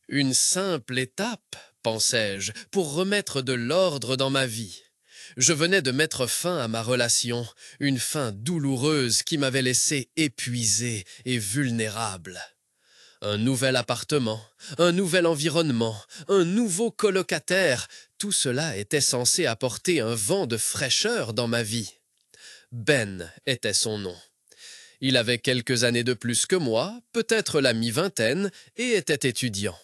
Une simple étape, pensais-je, pour remettre de l'ordre dans ma vie. Je venais de mettre fin à ma relation, une fin douloureuse qui m'avait laissé épuisé et vulnérable. Un nouvel appartement, un nouvel environnement, un nouveau colocataire, tout cela était censé apporter un vent de fraîcheur dans ma vie. Ben était son nom. Il avait quelques années de plus que moi, peut-être la mi-vingtaine, et était étudiant.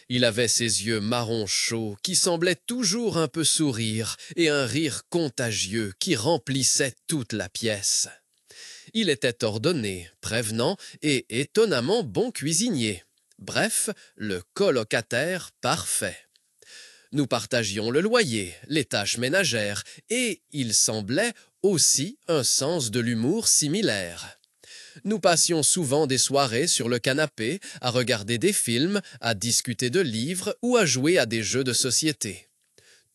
Il avait ses yeux marron chauds qui semblaient toujours un peu sourire et un rire contagieux qui remplissait toute la pièce. Il était ordonné, prévenant et étonnamment bon cuisinier. Bref, le colocataire parfait. Nous partagions le loyer, les tâches ménagères, et il semblait aussi un sens de l'humour similaire. Nous passions souvent des soirées sur le canapé, à regarder des films, à discuter de livres ou à jouer à des jeux de société.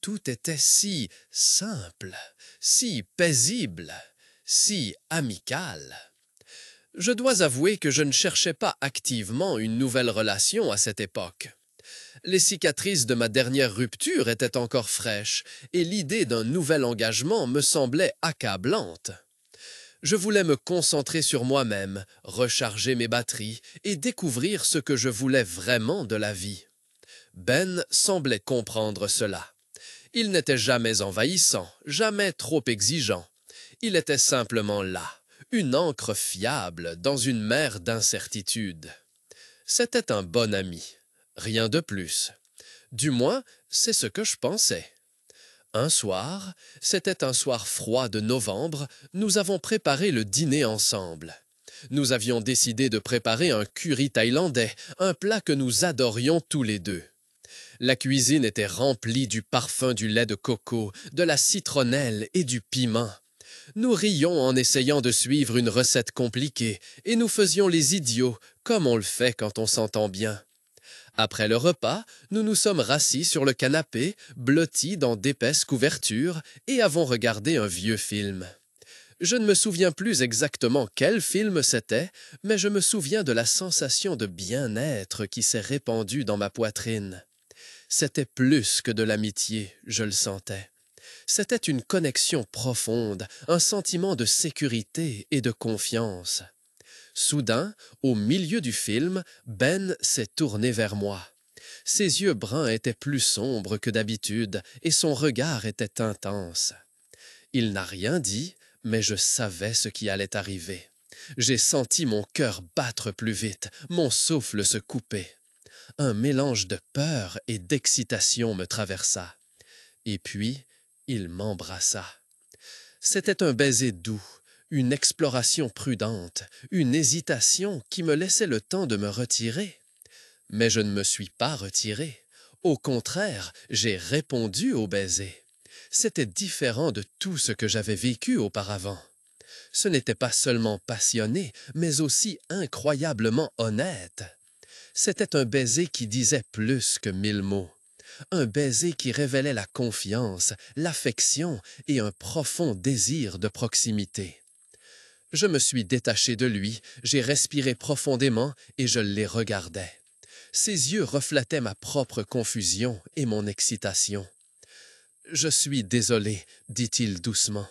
Tout était si simple, si paisible, si amical. Je dois avouer que je ne cherchais pas activement une nouvelle relation à cette époque. Les cicatrices de ma dernière rupture étaient encore fraîches, et l'idée d'un nouvel engagement me semblait accablante. Je voulais me concentrer sur moi-même, recharger mes batteries et découvrir ce que je voulais vraiment de la vie. Ben semblait comprendre cela. Il n'était jamais envahissant, jamais trop exigeant. Il était simplement là, une ancre fiable dans une mer d'incertitude. C'était un bon ami, rien de plus. Du moins, c'est ce que je pensais. Un soir, c'était un soir froid de novembre, nous avons préparé le dîner ensemble. Nous avions décidé de préparer un curry thaïlandais, un plat que nous adorions tous les deux. La cuisine était remplie du parfum du lait de coco, de la citronnelle et du piment. Nous rions en essayant de suivre une recette compliquée, et nous faisions les idiots, comme on le fait quand on s'entend bien. Après le repas, nous nous sommes rassis sur le canapé, blottis dans d'épaisses couvertures, et avons regardé un vieux film. Je ne me souviens plus exactement quel film c'était, mais je me souviens de la sensation de bien-être qui s'est répandue dans ma poitrine. C'était plus que de l'amitié, je le sentais. C'était une connexion profonde, un sentiment de sécurité et de confiance. Soudain, au milieu du film, Ben s'est tourné vers moi. Ses yeux bruns étaient plus sombres que d'habitude et son regard était intense. Il n'a rien dit, mais je savais ce qui allait arriver. J'ai senti mon cœur battre plus vite, mon souffle se couper. Un mélange de peur et d'excitation me traversa. Et puis, il m'embrassa. C'était un baiser doux, une exploration prudente, une hésitation qui me laissait le temps de me retirer. Mais je ne me suis pas retiré. Au contraire, j'ai répondu au baiser. C'était différent de tout ce que j'avais vécu auparavant. Ce n'était pas seulement passionné, mais aussi incroyablement honnête. C'était un baiser qui disait plus que 1000 mots. Un baiser qui révélait la confiance, l'affection et un profond désir de proximité. Je me suis détaché de lui, j'ai respiré profondément et je les regardais. Ses yeux reflétaient ma propre confusion et mon excitation. « Je suis désolé, dit-il doucement.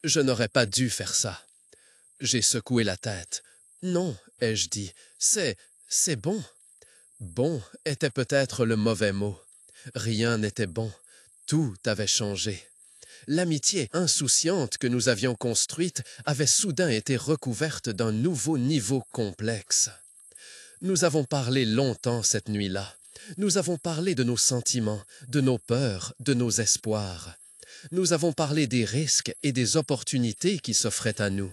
Je n'aurais pas dû faire ça. » J'ai secoué la tête. « Non, ai-je dit, c'est bon. » Bon était peut-être le mauvais mot. Rien n'était bon. Tout avait changé. L'amitié insouciante que nous avions construite avait soudain été recouverte d'un nouveau niveau complexe. Nous avons parlé longtemps cette nuit-là. Nous avons parlé de nos sentiments, de nos peurs, de nos espoirs. Nous avons parlé des risques et des opportunités qui s'offraient à nous.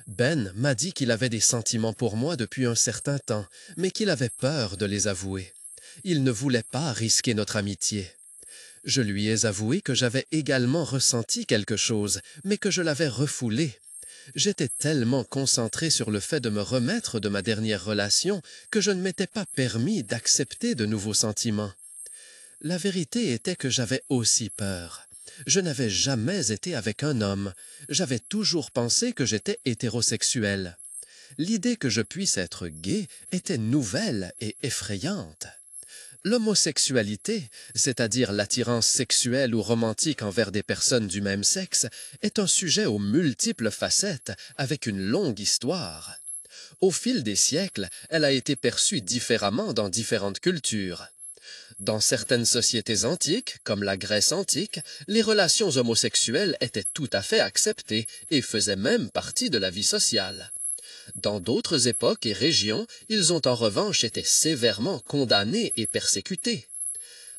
Ben m'a dit qu'il avait des sentiments pour moi depuis un certain temps, mais qu'il avait peur de les avouer. Il ne voulait pas risquer notre amitié. Je lui ai avoué que j'avais également ressenti quelque chose, mais que je l'avais refoulé. J'étais tellement concentré sur le fait de me remettre de ma dernière relation que je ne m'étais pas permis d'accepter de nouveaux sentiments. La vérité était que j'avais aussi peur. Je n'avais jamais été avec un homme. J'avais toujours pensé que j'étais hétérosexuel. L'idée que je puisse être gay était nouvelle et effrayante. L'homosexualité, c'est-à-dire l'attirance sexuelle ou romantique envers des personnes du même sexe, est un sujet aux multiples facettes, avec une longue histoire. Au fil des siècles, elle a été perçue différemment dans différentes cultures. Dans certaines sociétés antiques, comme la Grèce antique, les relations homosexuelles étaient tout à fait acceptées et faisaient même partie de la vie sociale. Dans d'autres époques et régions, ils ont en revanche été sévèrement condamnés et persécutés.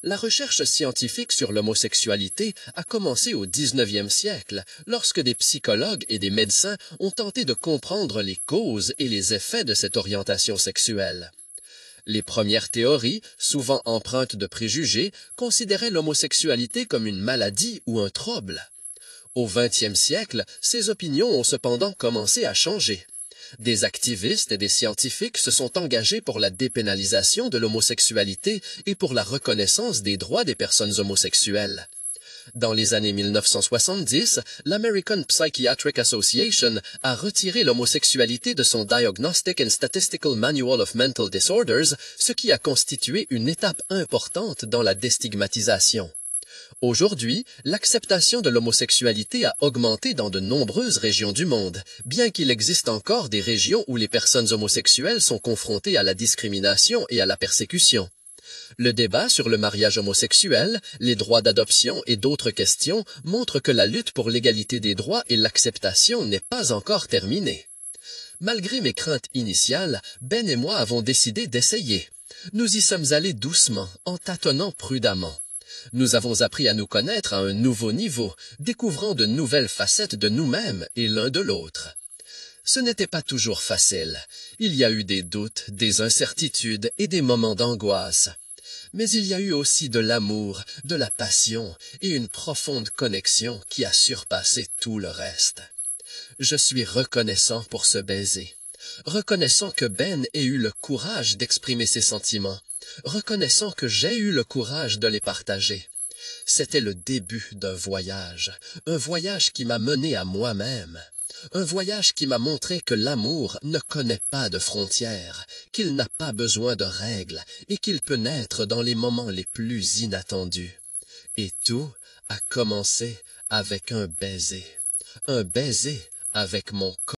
La recherche scientifique sur l'homosexualité a commencé au XIXe siècle, lorsque des psychologues et des médecins ont tenté de comprendre les causes et les effets de cette orientation sexuelle. Les premières théories, souvent empreintes de préjugés, considéraient l'homosexualité comme une maladie ou un trouble. Au XXe siècle, ces opinions ont cependant commencé à changer. Des activistes et des scientifiques se sont engagés pour la dépénalisation de l'homosexualité et pour la reconnaissance des droits des personnes homosexuelles. Dans les années 1970, l'American Psychiatric Association a retiré l'homosexualité de son Diagnostic and Statistical Manual of Mental Disorders, ce qui a constitué une étape importante dans la déstigmatisation. Aujourd'hui, l'acceptation de l'homosexualité a augmenté dans de nombreuses régions du monde, bien qu'il existe encore des régions où les personnes homosexuelles sont confrontées à la discrimination et à la persécution. Le débat sur le mariage homosexuel, les droits d'adoption et d'autres questions montrent que la lutte pour l'égalité des droits et l'acceptation n'est pas encore terminée. Malgré mes craintes initiales, Ben et moi avons décidé d'essayer. Nous y sommes allés doucement, en tâtonnant prudemment. Nous avons appris à nous connaître à un nouveau niveau, découvrant de nouvelles facettes de nous-mêmes et l'un de l'autre. Ce n'était pas toujours facile. Il y a eu des doutes, des incertitudes et des moments d'angoisse. Mais il y a eu aussi de l'amour, de la passion et une profonde connexion qui a surpassé tout le reste. Je suis reconnaissant pour ce baiser. Reconnaissant que Ben ait eu le courage d'exprimer ses sentiments. Reconnaissant que j'ai eu le courage de les partager. C'était le début d'un voyage, un voyage qui m'a mené à moi-même, un voyage qui m'a montré que l'amour ne connaît pas de frontières, qu'il n'a pas besoin de règles et qu'il peut naître dans les moments les plus inattendus. Et tout a commencé avec un baiser avec mon corps.